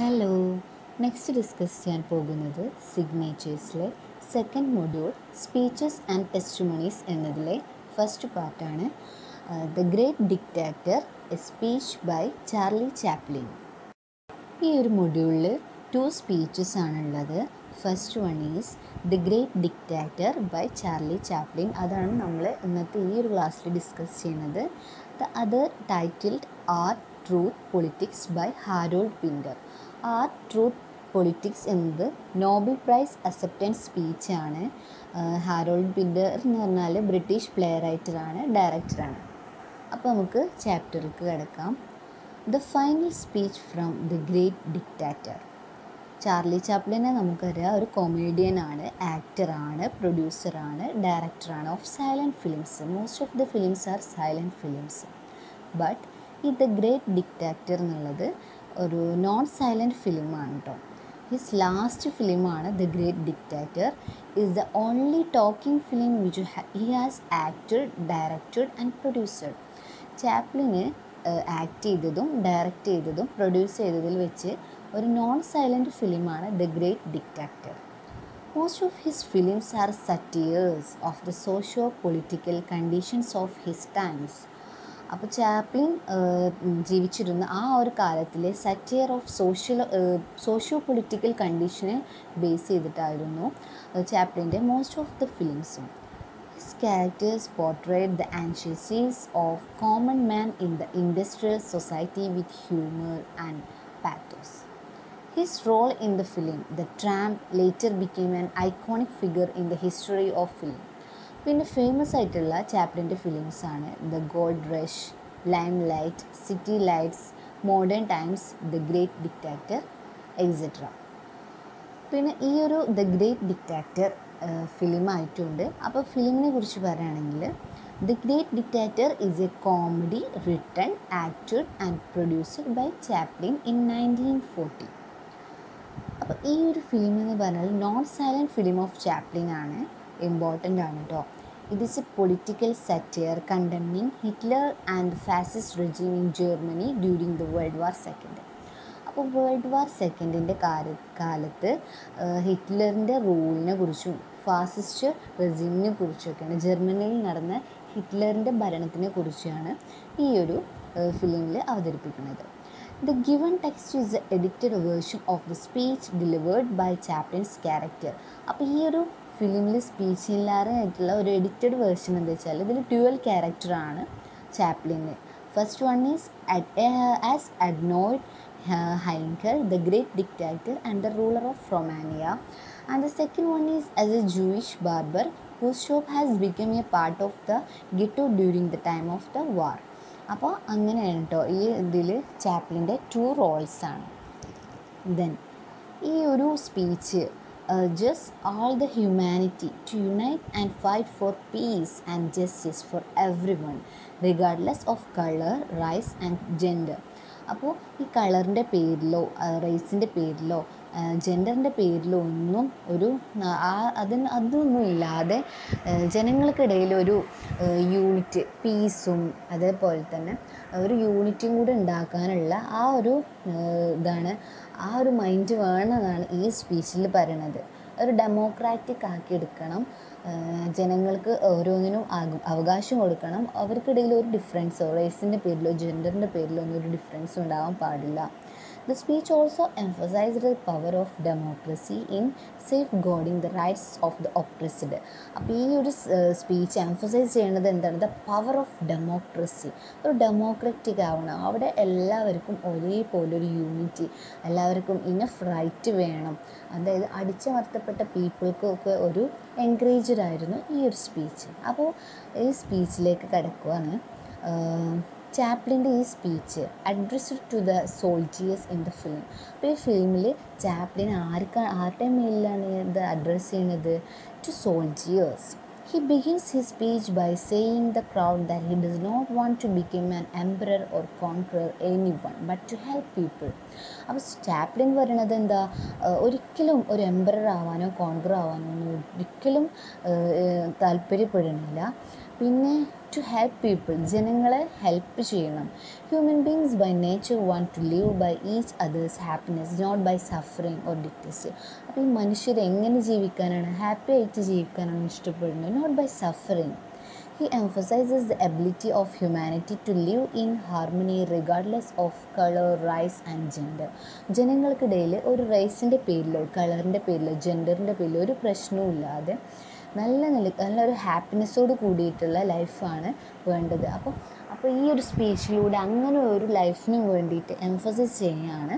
Hello, next discuss ചെയ്യാൻ പോകുന്നത് സിഗ്നേച്ചേഴ്സിലെ second module speeches and testimonies എന്നതിലെ ഫസ്റ്റ് പാർട്ടാണ്. The great dictator, a speech by Charlie Chaplin. ഈ ഒരു മൊഡ്യൂളിൽ 2 സ്പീച്ചസ് ആണുള്ളത്. First one is the great dictator by Charlie Chaplin. അതാണ് നമ്മൾ ഇന്നത്തെ ഈ ഒരു ക്ലാസ്സിൽ ഡിസ്കസ് ചെയ്യുന്നത്. The other titled art truth politics by Harold Pinter. Art truth politics എന്നത് നോബൽ പ്രൈസ് അക്സെപ്റ്റൻസ് സ്പീച്ചാണ്. ഹാരോൾഡ് പിൻറ്റർ എന്ന് പറഞ്ഞാൽ ബ്രിട്ടീഷ് പ്ലേ റൈറ്ററാണ്, ഡയറക്ടറാണ്. അപ്പോൾ നമുക്ക് ചാപ്റ്ററിലേക്ക് കിടക്കാം. The final speech from the great dictator. Charlie ചാപ്ലിനെ നമുക്കറിയാം, ഒരു കൊമേഡിയനാണ്, ആക്ടറാണ്, പ്രൊഡ്യൂസറാണ്, ഡയറക്ടറാണ് of silent films. Most of the films are silent films. But ഈ ദ ഗ്രേറ്റ് ഡിക്റ്റാറ്റർ എന്നുള്ളത് ഒരു നോൺ സൈലൻറ്റ് ഫിലിമാണ് കേട്ടോ. ഹിസ് ലാസ്റ്റ് ഫിലിമാണ് the great dictator. Is the only talking film which he has acted, directed and produced. ചാപ്ലിന് act ചെയ്തതും direct ചെയ്തതും produce ചെയ്തതിൽ വെച്ച് ഒരു നോൺ സൈലൻറ്റ് ഫിലിമാണ് the great ഡിക്റ്റാറ്റർ. Most of his films R സറ്റിയേഴ്സ് of the socio political conditions of his times. അപ്പോൾ Chaplin ജീവിച്ചിരുന്ന ആ ഒരു കാലത്തിലെ സറ്റിയർ of socio political കണ്ടീഷനെ base ചെയ്തിട്ടായിരുന്നു ചാപ്ലിൻ്റെ most of the ഫിലിംസും. His characters portrayed the anxieties of common man in the industrial society with humor and pathos. His role in the film, The Tramp, later became an iconic figure in the history of film. പിന്നെ famous ആയിട്ടുള്ള ചാപ്ലിൻ്റെ ഫിലിംസാണ് the gold rush, lime light, city lights, modern times, the great ഡിക്റ്റാറ്റർ etcetera. പിന്നെ ഈ ഒരു the great ഡിക്റ്റാറ്റർ ഫിലിമായിട്ടുണ്ട്. അപ്പോൾ ഫിലിമിനെ കുറിച്ച് പറയുകയാണെങ്കിൽ the great dictator is A comedy written, acted and produced by Chaplin in 1940. അപ്പോൾ ഈ ഒരു ഫിലിം എന്ന് പറഞ്ഞാൽ non silent film of Chaplin ആണ്, ഇമ്പോർട്ടൻ്റ് ആണ് കേട്ടോ. It is A political satire condemning Hitler and fascist regime in Germany during the world war second. അപ്പോൾ world war സെക്കൻഡിൻ്റെ കാലത്ത് ഹിറ്റ്ലറിൻ്റെ റൂളിനെ കുറിച്ചും ഫാസിസ്റ്റ് റെജീമിനെ കുറിച്ചൊക്കെയാണ്, ജർമ്മനിയിൽ നടന്ന ഹിറ്റ്ലറിൻ്റെ ഭരണത്തിനെ കുറിച്ചാണ് ഈ ഒരു ഫിലിമിൽ അവതരിപ്പിക്കുന്നത്. The given text is A edited version of the speech delivered by Chaplin's character. അപ്പോൾ ഈ ഒരു ഫിലിമിൽ സ്പീച്ചില്ലാതായിട്ടുള്ള ഒരു എഡിറ്റഡ് വേർഷൻ എന്താ വെച്ചാൽ ഇതിൽ 12 ക്യാരക്ടറാണ് ചാപ്ലിന്. First one is as അഡ്നോയ്ഡ് Heinkel, the great dictator and the ruler of Romania, and the second one is as a Jewish barber whose shop has become a part of the ghetto during the time of the war. അപ്പോൾ അങ്ങനെയാണ് കേട്ടോ ഈ ഇതിൽ ചാപ്ലിൻ്റെ 2 റോൾസാണ്. Then ഈ ഒരു speech just all the humanity to unite and fight for peace and justice for everyone regardless of color, race and gender. അപ്പോൾ ഈ കളറിൻ്റെ പേരിലോ റേസിൻ്റെ പേരിലോ ജെൻഡറിൻ്റെ പേരിലോ ഒന്നും ഒരു അതൊന്നും ഇല്ലാതെ ജനങ്ങൾക്കിടയിൽ ഒരു യൂണിറ്റ്, പീസും അതേപോലെ തന്നെ ഒരു യൂണിറ്റിയും കൂടി ഉണ്ടാക്കാനുള്ള ആ ഒരു ഇതാണ്, ആ ഒരു മൈൻഡ് വേണമെന്നാണ് ഈ സ്പീച്ചിൽ പറയണത്. ഒരു ഡെമോക്രാറ്റിക് ആക്കി എടുക്കണം, ജനങ്ങൾക്ക് ഓരോന്നിനും അവകാശം കൊടുക്കണം, അവർക്കിടയിൽ ഒരു ഡിഫറൻസോ റേസിൻ്റെ പേരിലോ ജെൻഡറിൻ്റെ പേരിലോ ഒന്നും ഒരു ഡിഫറൻസും ഉണ്ടാകാൻ പാടില്ല. The speech also emphasized the power of democracy in safeguarding the rights of the oppressed. അപ്പോൾ ഈ ഒരു സ്പീച്ച് എംഫസൈസ് ചെയ്യുന്നത് എന്താണ്? The power of democracy. ഒരു ഡെമോക്രാറ്റിക് ആവണം, അവിടെ എല്ലാവർക്കും ഒരേപോലെ ഒരു യൂണിറ്റി, എല്ലാവർക്കും ഇനഫ് റൈറ്റ് വേണം. അതായത് അടിച്ചമർത്തപ്പെട്ട പീപ്പിൾക്കൊക്കെ ഒരു എൻകറേജറായിരുന്നു ഈ ഒരു സ്പീച്ച്. അപ്പോൾ ഈ സ്പീച്ചിലേക്ക് കടക്കുവാണ്. ചാപ്ലിൻ്റെ ഈ speech addressed to the soldiers in the film. അപ്പോൾ ഈ ഫിലിമിൽ ചാപ്ലിൻ ആരുടെ മേലിലാണ് ഇത് അഡ്രസ്സ് ചെയ്യുന്നത്? To soldiers. He begins his speech by saying the crowd that he does not want to become an emperor or conquer any one but to help people. അപ്പോൾ Chaplin പറയുന്നത് എന്താ? ഒരിക്കലും ഒരു എംപറർ ആവാനോ കോൺക്വർ ആവാനോ ഒന്നും ഒരിക്കലും താല്പര്യപ്പെടുന്നില്ല. പിന്നെ ടു ഹെൽപ്പ് പീപ്പിൾ, ജനങ്ങളെ ഹെൽപ്പ് ചെയ്യണം. Human beings by nature want to live by each others happiness, not by suffering or detest. അപ്പോൾ ഈ മനുഷ്യർ എങ്ങനെ ജീവിക്കാനാണ്, ഹാപ്പി ആയിട്ട് ജീവിക്കാനാണ് ഇഷ്ടപ്പെടുന്നത്, not by suffering. He emphasizes the ability of humanity to live in harmony regardless of color, race and gender. ജനങ്ങൾക്കിടയിൽ ഒരു റേസിൻ്റെ പേരിലോ കളറിൻ്റെ പേരിലോ ജെൻഡറിൻ്റെ പേരിലോ ഒരു പ്രശ്നവും ഇല്ലാതെ നല്ലൊരു ഹാപ്പിനെസ്സോട് കൂടിയിട്ടുള്ള ലൈഫാണ് വേണ്ടത്. അപ്പോൾ ഈ ഒരു സ്പീച്ചിലൂടെ അങ്ങനെ ഒരു ലൈഫിനും വേണ്ടിയിട്ട് എംഫസൈസ് ചെയ്യുകയാണ്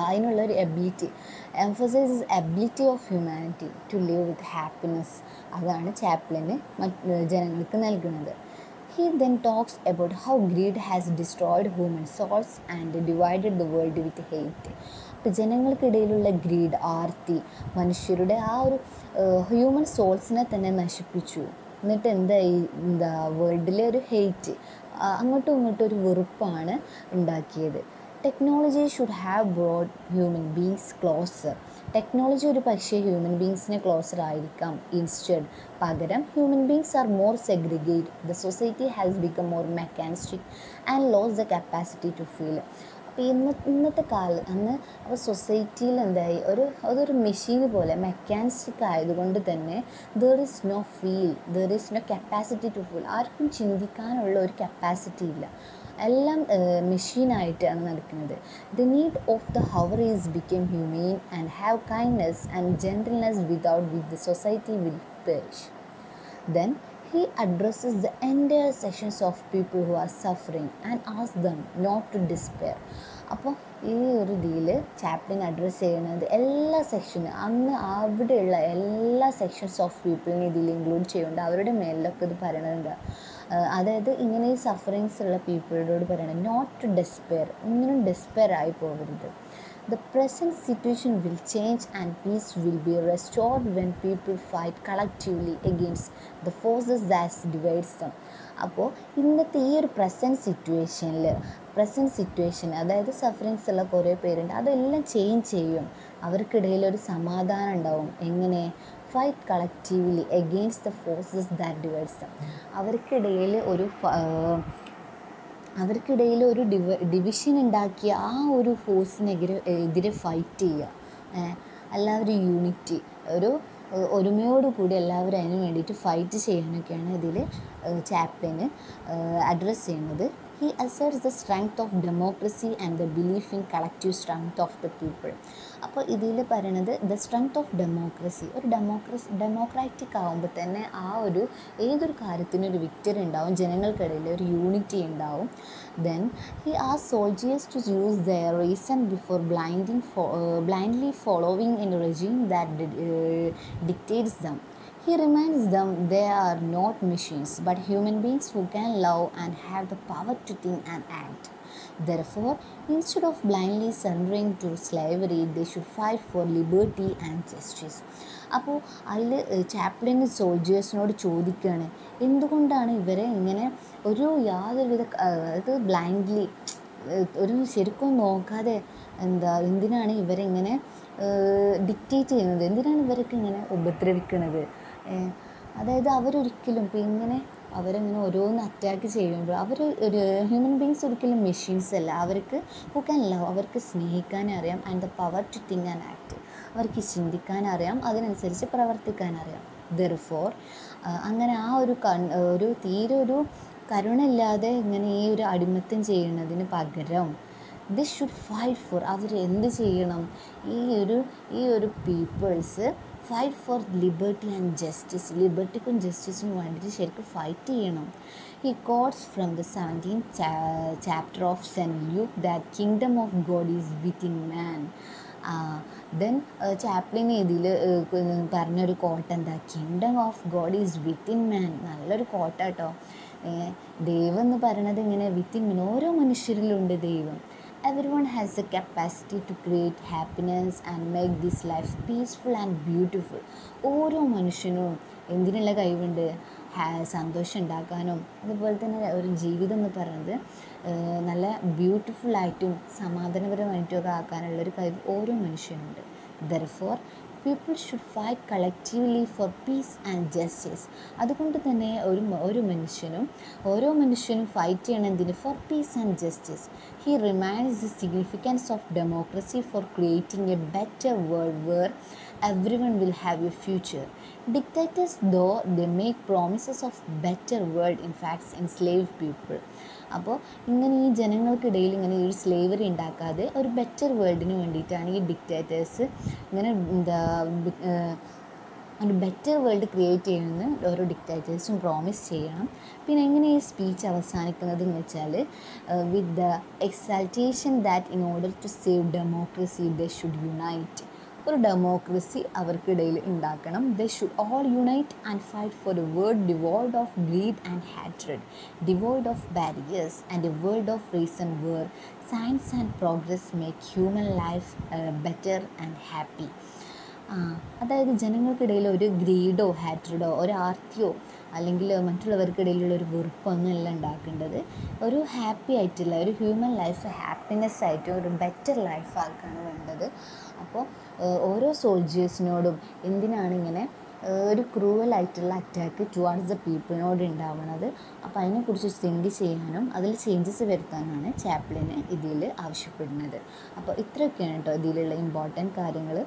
അതിനുള്ളൊരു ability, emphasizes ability of humanity to live with happiness. അതാണ് ചാപ്ലിന് ജനങ്ങൾക്ക് നൽകുന്നത്. He then talks about how greed has destroyed human souls and divided the world with hate. അപ്പോൾ ജനങ്ങൾക്കിടയിലുള്ള ഗ്രീഡ്, ആർത്തി, മനുഷ്യരുടെ ആ ഒരു ഹ്യൂമൻ സോൾസിനെ തന്നെ നശിപ്പിച്ചു. എന്നിട്ട് വേൾഡിലെ ഒരു ഹെയ്റ്റ്, അങ്ങോട്ടും ഇങ്ങോട്ടും ഒരു വെറുപ്പാണ് ഉണ്ടാക്കിയത്. Technology should have brought human beings closer. Technology ഒരു പക്ഷേ ഹ്യൂമൻ ബീങ്സിനെ ക്ലോസർ ആയിരിക്കാം. ഇൻസ്റ്റെഡ്, പകരം human beings are more segregate. The society has become more mechanistic and lose the capacity to feel. അപ്പോൾ ഇന്നത്തെ അപ്പോൾ സൊസൈറ്റിയിൽ അതൊരു മെഷീൻ പോലെ മെക്കാനിസ്റ്റിക് ആയതുകൊണ്ട് തന്നെ there is no feel, there is no capacity to feel. ആർക്കും ചിന്തിക്കാനുള്ള ഒരു കപ്പാസിറ്റി ഇല്ല, എല്ലാം മെഷീനായിട്ടാണ് നടക്കുന്നത്. The need of the hour is become humane and have kindness and gentleness with the society will perish. Then he addresses the entire sections of people who are suffering and asks them not to despair. അപ്പോൾ ഈ ഒരു ഇതിൽ Chaplin address ചെയ്യുന്നത് എല്ലാ സെക്ഷനും അവിടെയുള്ള എല്ലാ sections of പീപ്പിളിനെ ഇതിൽ ഇൻക്ലൂഡ് ചെയ്യുന്നുണ്ട്. അവരുടെ മേലിലൊക്കെ ഇത് പറയണത് അതായത് ഇങ്ങനെ ഈ സഫറിങ്സ് ഉള്ള പീപ്പിളോട് പറയണം നോട്ട് ടു ഡെസ്പെയർ, ഒന്നിനും ഡെസ്പെയർ ആയി പോകരുത്. The present situation will change and peace will be restored when people fight collectively against the forces that divides them. അപ്പോൾ ഇന്നത്തെ ഈ ഒരു പ്രസൻറ്റ് സിറ്റുവേഷൻ അതായത് സഫറിങ്സ് ഉള്ള കുറേ പേരുണ്ട്, അതെല്ലാം ചേഞ്ച് ചെയ്യും. അവർക്കിടയിലൊരു സമാധാനം ഉണ്ടാവും. എങ്ങനെ? Fight collectively against the forces that divides dum. അവർക്കിടയിൽ ഒരു ഡിവിഷൻ ഉണ്ടാക്കിയ ആ ഒരു ഫോഴ്സിനെതിരെ ഫൈറ്റ് ചെയ്യുക, എല്ലാവരും യൂണിറ്റി, ഒരുമയോടുകൂടി എല്ലാവരും അതിന് വേണ്ടിയിട്ട് ഫൈറ്റ് ചെയ്യാനൊക്കെയാണ് ഇതിൽ ചാപ്ലിന് അഡ്രസ്സ് ചെയ്യുന്നത്. He asserts the strength of democracy and the belief in collective strength of the people. അപ്പോൾ ഇതിൽ പറയണത് ദ സ്ട്രെങ്ത് ഓഫ് ഡെമോക്രസി. ഒരു ഡെമോക്രാറ്റിക് ആകുമ്പോൾ തന്നെ ഏതൊരു കാര്യത്തിനൊരു വിക്ടറി ഉണ്ടാവും, ജനങ്ങൾക്കിടയിൽ ഒരു യൂണിറ്റി ഉണ്ടാവും. Then he asks soldiers to use their reason before blindly following a regime that dictates them. He reminds them they are not machines but human beings who can love and have the power to think and act. Therefore, instead of blindly surrendering to slavery, they should fight for liberty and justice. അപ്പോൾ അതിൽ Chaplin സോൾജേഴ്സിനോട് ചോദിക്കുകയാണ്, എന്തുകൊണ്ടാണ് ഇവരെ ഇങ്ങനെ യാതൊരുവിധ blindly ശരിക്കും നോക്കാതെ എന്തിനാണ് ഇവരെ ഇങ്ങനെ ഡിക്റ്റേറ്റ് ചെയ്യുന്നത്, എന്തിനാണ് ഇവരൊക്കെ ഇങ്ങനെ ഉപദ്രവിക്കുന്നത്? അതായത് അവരൊരിക്കലും ഇങ്ങനെ അവരങ്ങനെ ഓരോന്ന് അറ്റാക്ക് ചെയ്യുമ്പോൾ ഹ്യൂമൻ ബീങ്സ് ഒരിക്കലും മെഷീൻസ് അല്ല. അവർക്ക് ഹു ക്യാൻ ലവ്, അവർക്ക് സ്നേഹിക്കാനറിയാം, and the power to think and act, അവർക്ക് ചിന്തിക്കാനറിയാം, അതിനനുസരിച്ച് പ്രവർത്തിക്കാനറിയാം. ദെർഫോർ അങ്ങനെ തീരെ ഒരു കരുണയില്ലാതെ ഇങ്ങനെ ഈ ഒരു അടിമത്തം ചെയ്യുന്നതിന് പകരം ദിസ് ഷുഡ് ഫൈറ്റ് ഫോർ, അവർ എന്ത് ചെയ്യണം? ഈ ഒരു people's fight for liberty and justice, ലിബർട്ടിക്കും ജസ്റ്റിസിനും വേണ്ടിയിട്ട് ശരിക്കും ഫൈറ്റ് ചെയ്യണം. He quotes from the 17th chapter of St. Luke that kingdom of God is within man. Then Chaplin ഇതിൽ പറഞ്ഞൊരു കോട്ട് എന്താ? Kingdom of God is within മാൻ. നല്ലൊരു കോട്ടാട്ടോ. ദൈവം എന്ന് പറയണത് ഇങ്ങനെ വിത്തിൻ മാൻ, ഓരോ മനുഷ്യരിലുണ്ട് ദൈവം. Everyone has the capacity to create happiness and make this life peaceful and beautiful. ഓരോ മനുഷ്യനും എന്തിനുള്ള കഴിവുണ്ട്? സന്തോഷം ഉണ്ടാക്കാനും അതുപോലെ തന്നെ ഒരു ജീവിതം എന്ന് പറയുന്നത് നല്ല ബ്യൂട്ടിഫുള്ളായിട്ടും സമാധാനപരമായിട്ടും ഒക്കെ ആക്കാനുള്ളൊരു കഴിവ് ഓരോ മനുഷ്യനുണ്ട്. Therefore, people should fight collectively for peace and justice. അതുകൊണ്ട് തന്നെ ഓരോ മനുഷ്യനും ഫൈറ്റ് ചെയ്യണം എന്തിന്? For peace and justice. He reminds the significance of democracy for creating a better world where everyone will have a future. Dictators, though they make promises of better world, in fact enslave people. അപ്പോൾ ഇങ്ങനെ ഈ ജനങ്ങൾക്കിടയിൽ ഇങ്ങനെ ഒരു slavery ഉണ്ടാക്കാതെ ഒരു better വേൾഡിന് വേണ്ടിയിട്ടാണ് ഈ ഡിക്റ്റേറ്റേഴ്സ് ഇങ്ങനെ ഒരു ബെറ്റർ വേൾഡ് ക്രിയേറ്റ് ചെയ്യുമെന്ന് ഓരോ ഡിക്റ്റേറ്റേഴ്സും പ്രോമിസ് ചെയ്യണം. പിന്നെ എങ്ങനെ ഈ സ്പീച്ച് അവസാനിക്കുന്നത് എന്ന് വെച്ചാൽ with the എക്സൾട്ടേഷൻ that in order to save democracy they should unite. ഒരു ഡെമോക്രസി അവർക്കിടയിൽ ഉണ്ടാക്കണം. They should all unite and fight for A world devoid of greed and ഹാട്രഡ്, devoid of barriers and A world of reason where science and progress make human life better and happy. അതായത് ജനങ്ങൾക്കിടയിൽ ഒരു ഗ്രീഡോ ഹാട്രഡോ ഒരു ആർത്തിയോ അല്ലെങ്കിൽ മറ്റുള്ളവർക്കിടയിലുള്ള ഒരു വെറുപ്പൊന്നുമല്ല ഉണ്ടാക്കേണ്ടത്. ഒരു happy ആയിട്ടുള്ള ഒരു ഹ്യൂമൻ ലൈഫ് ഹാപ്പിനെസ് ആയിട്ട് ഒരു ബെറ്റർ ലൈഫ് ആക്കാണ് വേണ്ടത്. അപ്പോൾ ഓരോ സോൾജേഴ്സിനോടും എന്തിനാണ് ഇങ്ങനെ ഒരു ക്രൂവലായിട്ടുള്ള അറ്റാക്ക് ടുവാർഡ്സ് ദ പീപ്പിളിനോട് ഉണ്ടാവുന്നത്? അപ്പോൾ അതിനെക്കുറിച്ച് തിങ്ക് ചെയ്യാനും അതിൽ ചേഞ്ചസ് വരുത്താനാണ് ചാപ്ലിന് ഇതിൽ ആവശ്യപ്പെടുന്നത്. അപ്പോൾ ഇത്രയൊക്കെയാണ് കേട്ടോ ഇതിലുള്ള ഇമ്പോർട്ടൻറ്റ് കാര്യങ്ങൾ.